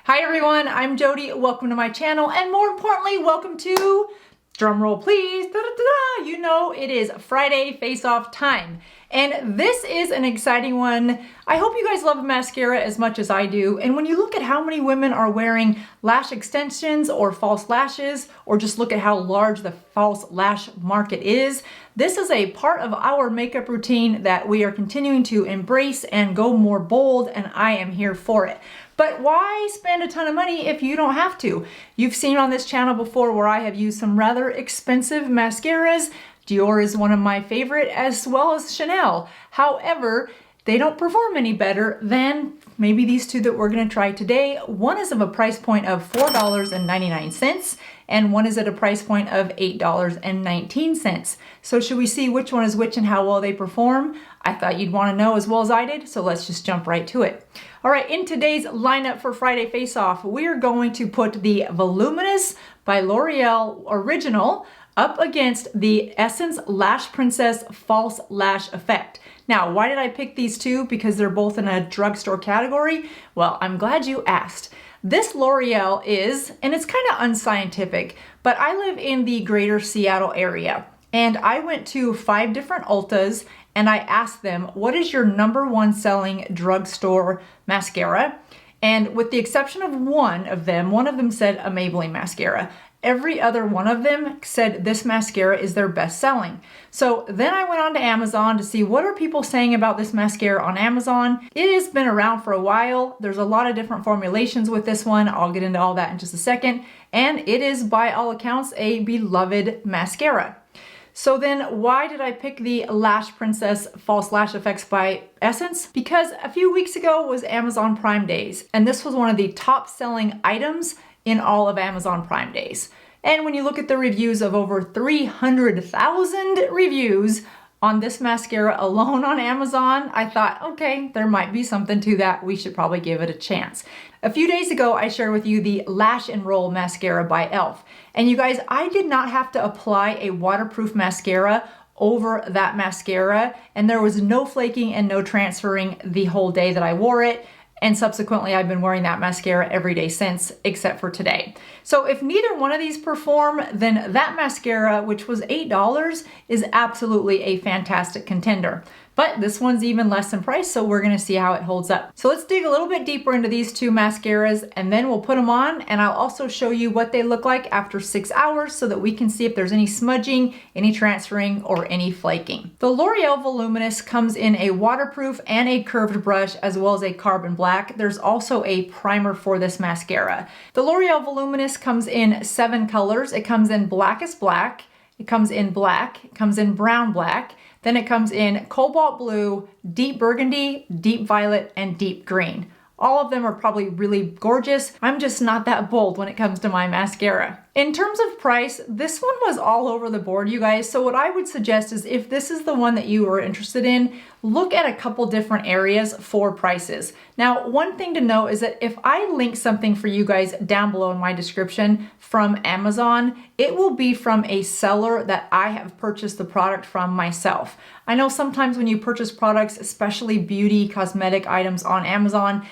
Hi everyone, I'm Jodi. Welcome to my channel, and more importantly, welcome to, drumroll please, da-da-da-da. You know it is Friday face-off time. And this is an exciting one. I hope you guys love mascara as much as I do. And when you look at how many women are wearing lash extensions or false lashes, or just look at how large the false lash market is, this is a part of our makeup routine that we are continuing to embrace and go more bold, and I am here for it. But why spend a ton of money if you don't have to? You've seen on this channel before where I have used some rather expensive mascaras. Dior is one of my favorite, as well as Chanel. However, they don't perform any better than maybe these two that we're gonna try today. One is of a price point of $4.99, and one is at a price point of $8.19. So should we see which one is which and how well they perform? I thought you'd wanna know as well as I did, so let's just jump right to it. All right, in today's lineup for Friday Face Off, we are going to put the Voluminous by L'Oreal Original up against the Essence Lash Princess False Lash Effect. Now, why did I pick these two? Because they're both in a drugstore category? Well, I'm glad you asked. This L'Oreal is, and it's kind of unscientific, but I live in the greater Seattle area, and I went to 5 different Ultas and I asked them, what is your #1 selling drugstore mascara? And with the exception of one of them said a Maybelline mascara. Every other one of them said this mascara is their best selling. So then I went on to Amazon to see what are people saying about this mascara on Amazon. It has been around for a while. There's a lot of different formulations with this one. I'll get into all that in just a second. And it is by all accounts a beloved mascara. So then why did I pick the Lash Princess False Lash Effects by Essence? Because a few weeks ago was Amazon Prime Days, and this was one of the top selling items in all of Amazon Prime Days. And when you look at the reviews of over 300,000 reviews on this mascara alone on Amazon, I thought, okay, there might be something to that. We should probably give it a chance. A few days ago, I shared with you the Lash and Roll mascara by e.l.f. And you guys, I did not have to apply a waterproof mascara over that mascara, and there was no flaking and no transferring the whole day that I wore it. And subsequently, I've been wearing that mascara every day since, except for today. So if neither one of these perform, then that mascara, which was $8, is absolutely a fantastic contender. But this one's even less in price, so we're gonna see how it holds up. So let's dig a little bit deeper into these two mascaras, and then we'll put them on, and I'll also show you what they look like after 6 hours so that we can see if there's any smudging, any transferring, or any flaking. The L'Oreal Voluminous comes in a waterproof and a curved brush, as well as a carbon black. There's also a primer for this mascara. The L'Oreal Voluminous comes in 7 colors. It comes in blackest black, it comes in black, it comes in brown black, then it comes in cobalt blue, deep burgundy, deep violet, and deep green. All of them are probably really gorgeous. I'm just not that bold when it comes to my mascara. In terms of price, this one was all over the board, you guys. So what I would suggest is if this is the one that you are interested in, look at a couple different areas for prices. Now, one thing to know is that if I link something for you guys down below in my description from Amazon, it will be from a seller that I have purchased the product from myself. I know sometimes when you purchase products, especially beauty, cosmetic items on Amazon,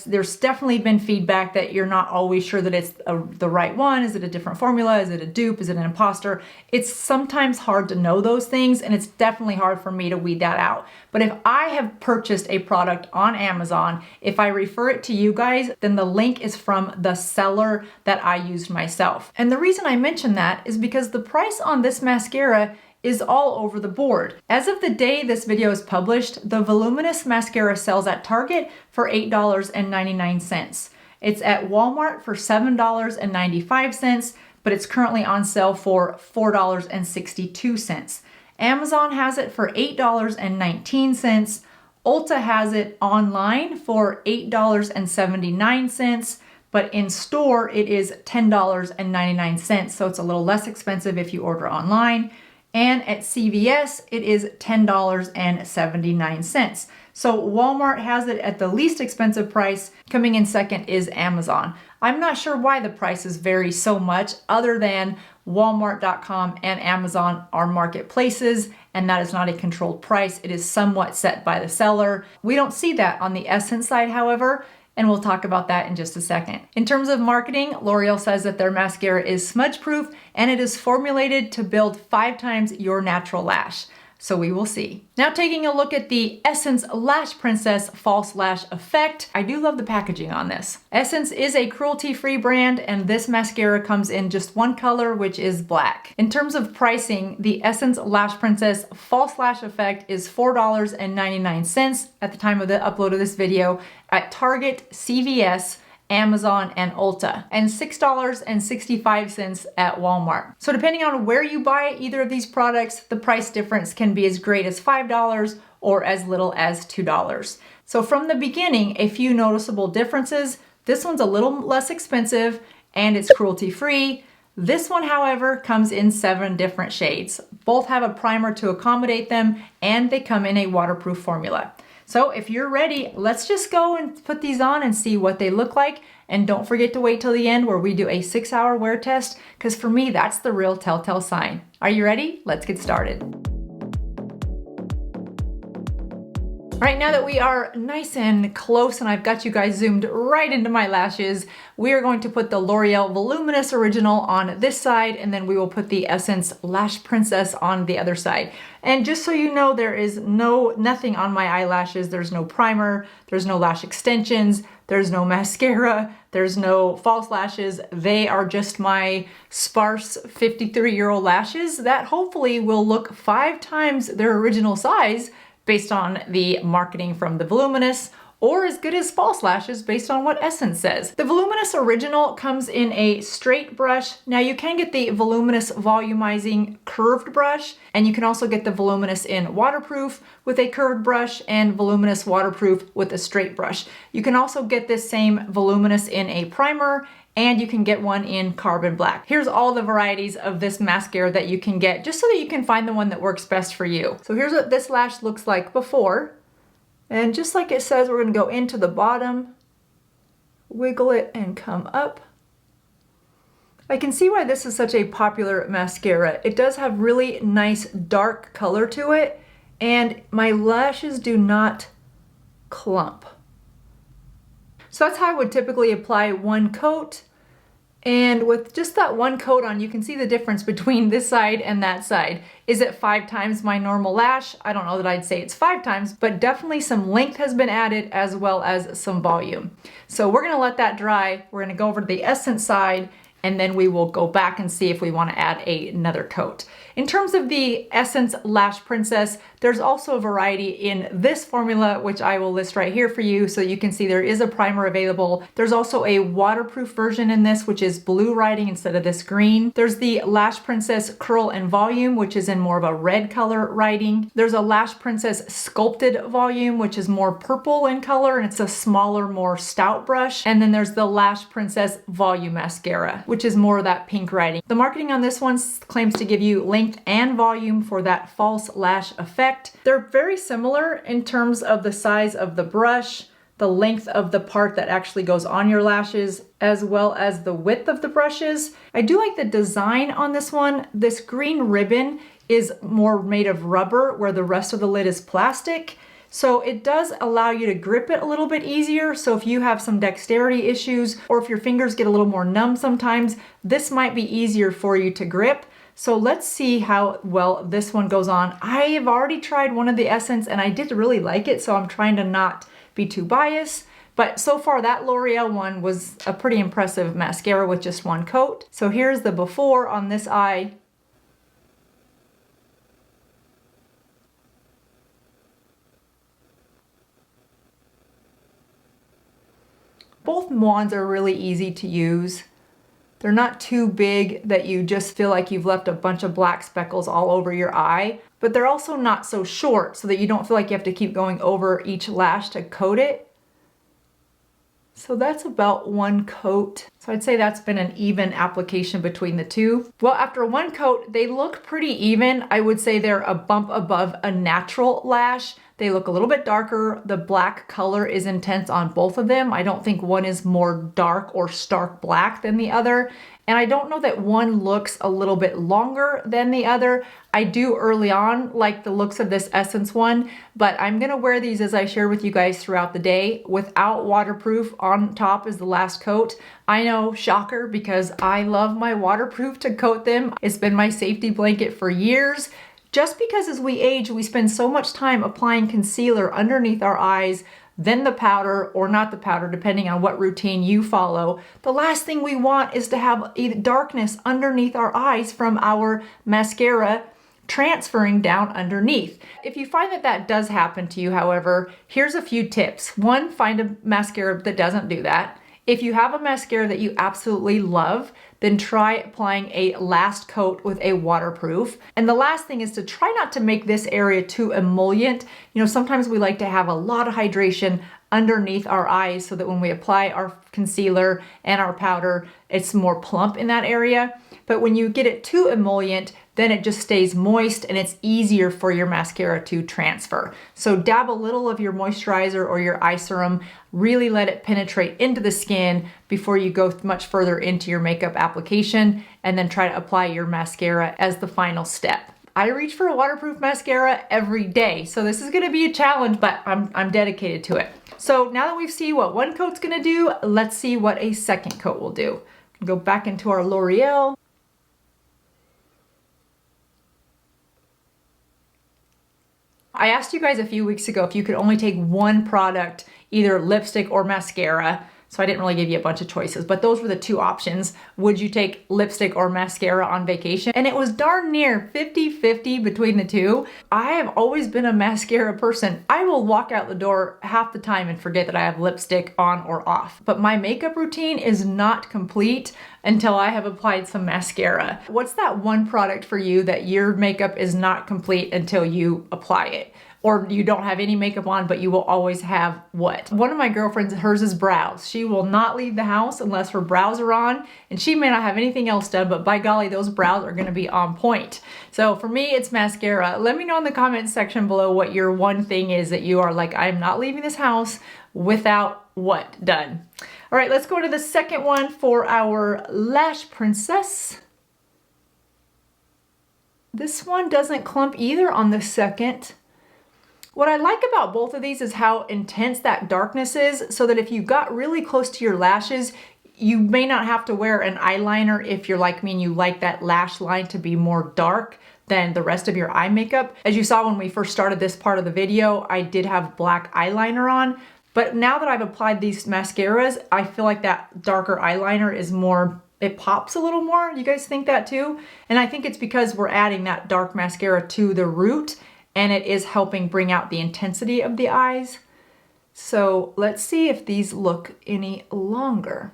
there's definitely been feedback that you're not always sure that it's the right one. Is it a different formula? Is it a dupe? Is it an imposter? It's sometimes hard to know those things, and it's definitely hard for me to weed that out. But if I have purchased a product on Amazon, if I refer it to you guys, then the link is from the seller that I used myself. And the reason I mention that is because the price on this mascara is all over the board. As of the day this video is published, the Voluminous mascara sells at Target for $8.99. It's at Walmart for $7.95, but it's currently on sale for $4.62. Amazon has it for $8.19. Ulta has it online for $8.79, but in store it is $10.99, so it's a little less expensive if you order online. And at CVS, it is $10.79. So Walmart has it at the least expensive price. Coming in second is Amazon. I'm not sure why the prices vary so much, other than Walmart.com and Amazon are marketplaces, and that is not a controlled price. It is somewhat set by the seller. We don't see that on the Essence side, however. And we'll talk about that in just a second. In terms of marketing, L'Oreal says that their mascara is smudge proof and it is formulated to build 5 times your natural lash. So we will see. Now taking a look at the Essence Lash Princess False Lash Effect. I do love the packaging on this. Essence is a cruelty-free brand and this mascara comes in just one color, which is black. In terms of pricing, the Essence Lash Princess False Lash Effect is $4.99 at the time of the upload of this video at Target, CVS, Amazon, and Ulta, and $6.65 at Walmart. So depending on where you buy either of these products, the price difference can be as great as $5 or as little as $2. So from the beginning, a few noticeable differences. This one's a little less expensive and it's cruelty-free. This one, however, comes in 7 different shades. Both have a primer to accommodate them and they come in a waterproof formula. So if you're ready, let's just go and put these on and see what they look like. And don't forget to wait till the end where we do a 6-hour wear test, because for me, that's the real telltale sign. Are you ready? Let's get started. All right, now that we are nice and close and I've got you guys zoomed right into my lashes, we are going to put the L'Oreal Voluminous Original on this side, and then we will put the Essence Lash Princess on the other side. And just so you know, there is nothing on my eyelashes. There's no primer, there's no lash extensions, there's no mascara, there's no false lashes. They are just my sparse 53-year-old lashes that hopefully will look 5 times their original size based on the marketing from the Voluminous, or as good as false lashes based on what Essence says. The Voluminous Original comes in a straight brush. Now you can get the Voluminous Volumizing curved brush, and you can also get the Voluminous in waterproof with a curved brush and Voluminous waterproof with a straight brush. You can also get this same Voluminous in a primer, and you can get one in carbon black. Here's all the varieties of this mascara that you can get, just so that you can find the one that works best for you. So here's what this lash looks like before. And just like it says, we're gonna go into the bottom, wiggle it and come up. I can see why this is such a popular mascara. It does have really nice dark color to it, and my lashes do not clump. So that's how I would typically apply one coat. And with just that one coat on, you can see the difference between this side and that side. Is it 5 times my normal lash? I don't know that I'd say it's 5 times, but definitely some length has been added as well as some volume. So we're gonna let that dry. We're gonna go over to the Essence side, and then we will go back and see if we wanna add another coat. In terms of the Essence Lash Princess, there's also a variety in this formula, which I will list right here for you so you can see there is a primer available. There's also a waterproof version in this, which is blue writing instead of this green. There's the Lash Princess Curl and Volume, which is in more of a red color writing. There's a Lash Princess Sculpted Volume, which is more purple in color, and it's a smaller, more stout brush. And then there's the Lash Princess Volume Mascara, which is more of that pink writing. The marketing on this one claims to give you length and volume for that false lash effect. They're very similar in terms of the size of the brush, the length of the part that actually goes on your lashes, as well as the width of the brushes. I do like the design on this one. This green ribbon is more made of rubber, where the rest of the lid is plastic. So it does allow you to grip it a little bit easier. So if you have some dexterity issues, or if your fingers get a little more numb sometimes, this might be easier for you to grip. So let's see how well this one goes on. I have already tried one of the Essence and I did really like it, so I'm trying to not be too biased. But so far that L'Oreal one was a pretty impressive mascara with just one coat. So here's the before on this eye. Both wands are really easy to use. They're not too big that you just feel like you've left a bunch of black speckles all over your eye, but they're also not so short so that you don't feel like you have to keep going over each lash to coat it. So that's about one coat. So I'd say that's been an even application between the two. Well, after one coat, they look pretty even. I would say they're a bump above a natural lash. They look a little bit darker. The black color is intense on both of them. I don't think one is more dark or stark black than the other. And I don't know that one looks a little bit longer than the other. I do early on like the looks of this Essence one, but I'm gonna wear these as I share with you guys throughout the day without waterproof. On top is the last coat. I know, shocker, because I love my waterproof to coat them. It's been my safety blanket for years. Just because as we age, we spend so much time applying concealer underneath our eyes, then the powder, or not the powder, depending on what routine you follow. The last thing we want is to have darkness underneath our eyes from our mascara transferring down underneath. If you find that that does happen to you, however, here's a few tips. One, find a mascara that doesn't do that. If you have a mascara that you absolutely love, then try applying a last coat with a waterproof. And the last thing is to try not to make this area too emollient. You know, sometimes we like to have a lot of hydration underneath our eyes so that when we apply our concealer and our powder, it's more plump in that area. But when you get it too emollient, then it just stays moist and it's easier for your mascara to transfer. So dab a little of your moisturizer or your eye serum, really let it penetrate into the skin before you go much further into your makeup application, and then try to apply your mascara as the final step. I reach for a waterproof mascara every day, so this is gonna be a challenge, but I'm dedicated to it. So now that we've seen what one coat's gonna do, let's see what a second coat will do. Go back into our L'Oreal. I asked you guys a few weeks ago if you could only take one product, either lipstick or mascara. So I didn't really give you a bunch of choices, but those were the two options. Would you take lipstick or mascara on vacation? And it was darn near 50-50 between the two. I have always been a mascara person. I will walk out the door half the time and forget that I have lipstick on or off. But my makeup routine is not complete until I have applied some mascara. What's that one product for you that your makeup is not complete until you apply it? Or you don't have any makeup on, but you will always have what? One of my girlfriends, hers is brows. She will not leave the house unless her brows are on, and she may not have anything else done, but by golly, those brows are gonna be on point. So for me, it's mascara. Let me know in the comments section below what your one thing is that you are like, I'm not leaving this house without what done. All right, let's go to the second one for our Lash Princess. This one doesn't clump either on the second. What I like about both of these is how intense that darkness is, so that if you got really close to your lashes, you may not have to wear an eyeliner if you're like me and you like that lash line to be more dark than the rest of your eye makeup. As you saw when we first started this part of the video, I did have black eyeliner on, but now that I've applied these mascaras, I feel like that darker eyeliner is more, it pops a little more. You guys think that too? And I think it's because we're adding that dark mascara to the root, and it is helping bring out the intensity of the eyes. So let's see if these look any longer.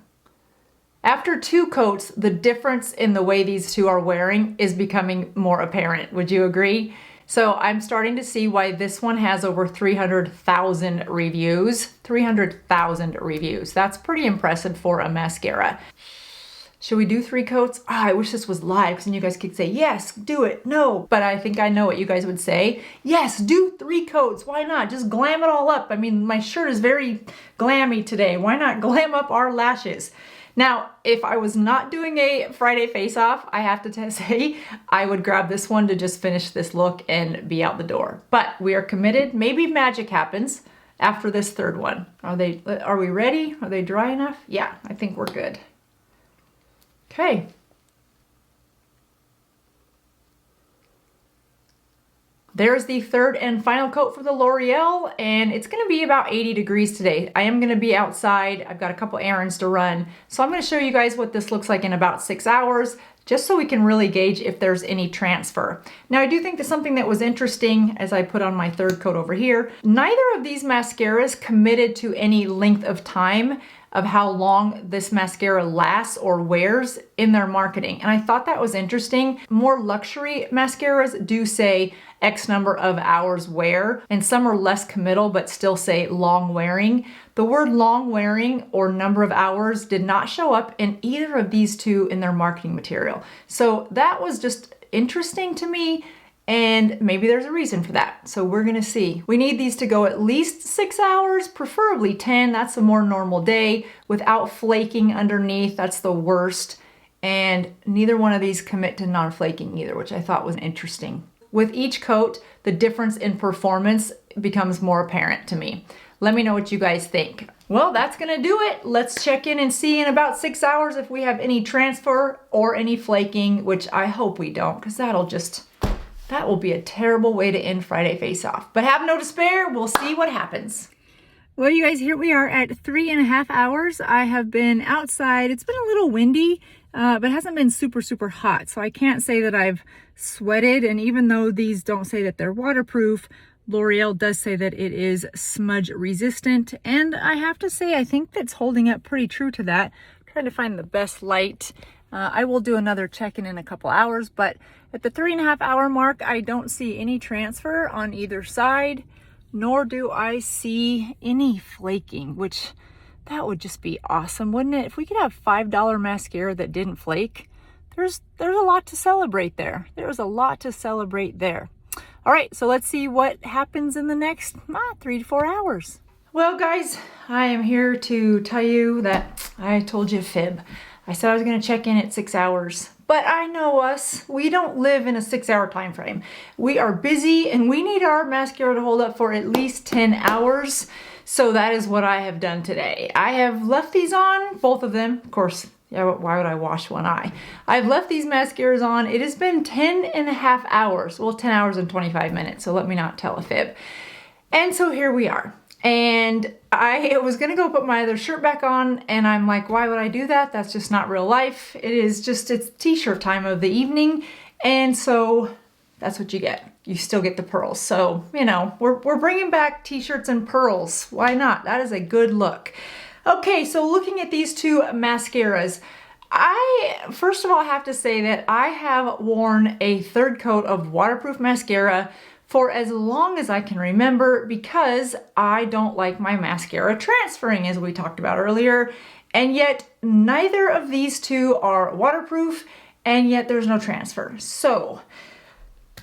After two coats, the difference in the way these two are wearing is becoming more apparent. Would you agree? So I'm starting to see why this one has over 300,000 reviews. 300,000 reviews. That's pretty impressive for a mascara. Should we do 3 coats? I wish this was live because then you guys could say, yes, do it, no. But I think I know what you guys would say. Yes, do 3 coats. Why not? Just glam it all up. I mean, my shirt is very glammy today. Why not glam up our lashes? Now, if I was not doing a Friday face-off, I have to say, I would grab this one to just finish this look and be out the door. But we are committed. Maybe magic happens after this third one. Are we ready? Are they dry enough? Yeah, I think we're good. Okay. There's the third and final coat for the L'Oreal, and it's gonna be about 80 degrees today. I am gonna be outside. I've got a couple errands to run. So I'm gonna show you guys what this looks like in about 6 hours, just so we can really gauge if there's any transfer. Now, I do think that something that was interesting as I put on my third coat over here, neither of these mascaras committed to any length of time of how long this mascara lasts or wears in their marketing. And I thought that was interesting. More luxury mascaras do say X number of hours wear, and some are less committal but still say long wearing. The word long wearing or number of hours did not show up in either of these two in their marketing material. So that was just interesting to me, and maybe there's a reason for that. So we're gonna see. We need these to go at least 6 hours, preferably 10. That's a more normal day without flaking underneath. That's the worst. And neither one of these commit to non-flaking either, which I thought was interesting. With each coat, the difference in performance becomes more apparent to me. Let me know what you guys think. Well, that's gonna do it. Let's check in and see in about 6 hours if we have any transfer or any flaking, which I hope we don't, because that will be a terrible way to end Friday Face Off. But have no despair, we'll see what happens. Well, you guys, here we are at 3.5 hours. I have been outside. It's been a little windy, but it hasn't been super, super hot. So I can't say that I've sweated. And even though these don't say that they're waterproof, L'Oreal does say that it is smudge resistant. And I have to say, I think that's holding up pretty true to that. I'm trying to find the best light. I will do another check-in in a couple hours, but at the 3.5 hour mark, I don't see any transfer on either side, nor do I see any flaking, which that would just be awesome, wouldn't it? If we could have $5 mascara that didn't flake, there's a lot to celebrate there. There's a lot to celebrate there. All right, so let's see what happens in the next 3 to 4 hours. Well, guys, I am here to tell you that I told you a fib. I said I was gonna check in at 6 hours, but I know us, we don't live in a 6 hour time frame. We are busy and we need our mascara to hold up for at least 10 hours. So that is what I have done today. I have left these on, both of them. Of course, yeah, why would I wash one eye? I've left these mascaras on. It has been 10.5 hours. Well, 10 hours and 25 minutes. So let me not tell a fib. And so here we are. And I was gonna go put my other shirt back on, and I'm like, why would I do that? That's just not real life. It's t-shirt time of the evening. And so that's what you get. You still get the pearls. So, you know, we're bringing back t-shirts and pearls. Why not? That is a good look. Okay, so looking at these two mascaras, first of all, have to say that I have worn a third coat of waterproof mascara for as long as I can remember, because I don't like my mascara transferring, as we talked about earlier. And yet neither of these two are waterproof, and yet there's no transfer. So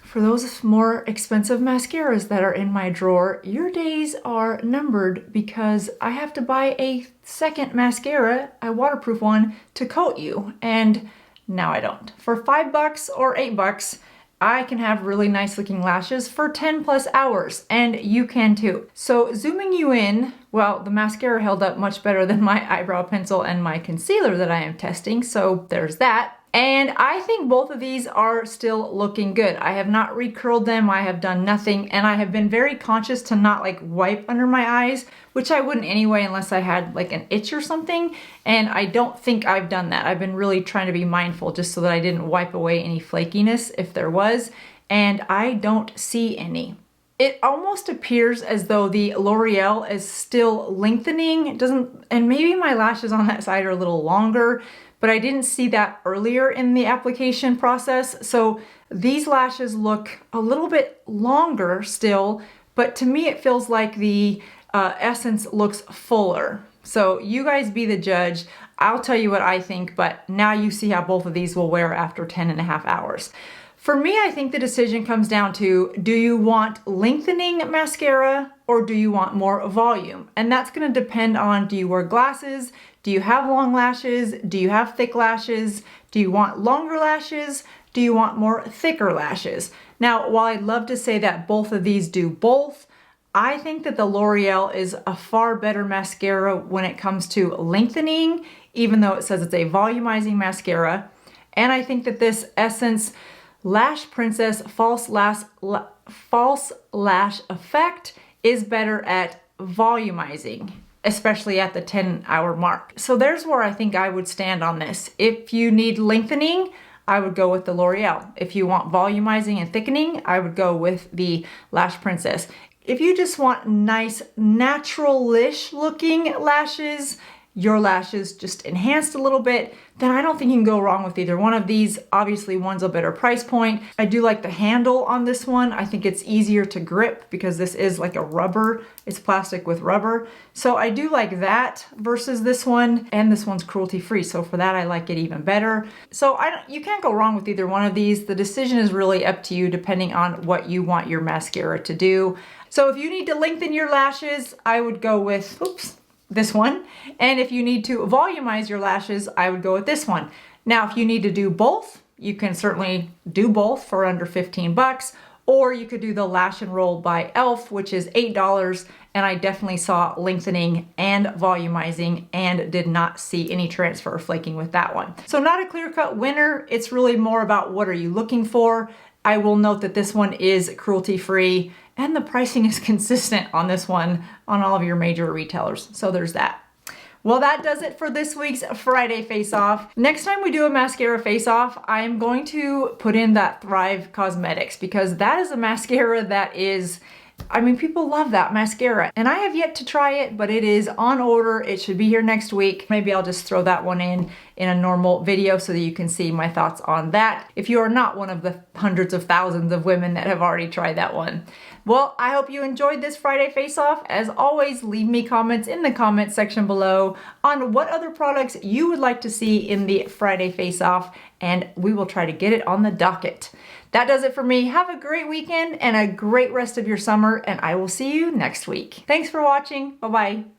for those more expensive mascaras that are in my drawer, your days are numbered, because I have to buy a second mascara, a waterproof one, to coat you. And now I don't. For $5 or $8, I can have really nice looking lashes for 10+ hours, and you can too. So zooming you in, well, the mascara held up much better than my eyebrow pencil and my concealer that I am testing, so there's that. And I think both of these are still looking good. I have not recurled them, I have done nothing, and I have been very conscious to not like wipe under my eyes, which I wouldn't anyway unless I had like an itch or something, and I don't think I've done that. I've been really trying to be mindful just so that I didn't wipe away any flakiness if there was, and I don't see any. It almost appears as though the L'Oreal is still lengthening. It doesn't, and maybe my lashes on that side are a little longer, but I didn't see that earlier in the application process. So these lashes look a little bit longer still, but to me it feels like the essence looks fuller. So you guys be the judge. I'll tell you what I think, but now you see how both of these will wear after 10.5 hours. For me, I think the decision comes down to, do you want lengthening mascara or do you want more volume? And that's gonna depend on, do you wear glasses? Do you have long lashes? Do you have thick lashes? Do you want longer lashes? Do you want more thicker lashes? Now, while I'd love to say that both of these do both, I think that the L'Oreal is a far better mascara when it comes to lengthening, even though it says it's a volumizing mascara. And I think that this Essence Lash Princess False Lash Effect is better at volumizing, especially at the 10-hour mark. So there's where I think I would stand on this. If you need lengthening, I would go with the L'Oreal. If you want volumizing and thickening, I would go with the Lash Princess. If you just want nice, natural-ish looking lashes your lashes just enhanced a little bit, then I don't think you can go wrong with either one of these. Obviously, one's a better price point. I do like the handle on this one. I think it's easier to grip because this is like a rubber. It's plastic with rubber. So I do like that versus this one, and this one's cruelty-free. So for that, I like it even better. So you can't go wrong with either one of these. The decision is really up to you depending on what you want your mascara to do. So if you need to lengthen your lashes, I would go with, this one. And if you need to volumize your lashes, I would go with this one. Now, if you need to do both, you can certainly do both for under 15 bucks, or you could do the Lash and Roll by e.l.f., which is $8. And I definitely saw lengthening and volumizing and did not see any transfer or flaking with that one. So not a clear-cut winner. It's really more about what are you looking for. I will note that this one is cruelty-free and the pricing is consistent on this one on all of your major retailers. So there's that. Well, that does it for this week's Friday Face Off. Next time we do a mascara face off, I'm going to put in that Thrive Cosmetics because that is a mascara that is, I mean, people love that mascara and I have yet to try it, but it is on order. It should be here next week. Maybe I'll just throw that one in a normal video so that you can see my thoughts on that if you are not one of the hundreds of thousands of women that have already tried that one. Well, I hope you enjoyed this Friday Face Off. As always, leave me comments in the comment section below on what other products you would like to see in the Friday Face Off, and we will try to get it on the docket. That does it for me. Have a great weekend and a great rest of your summer, and I will see you next week. Thanks for watching. Bye-bye.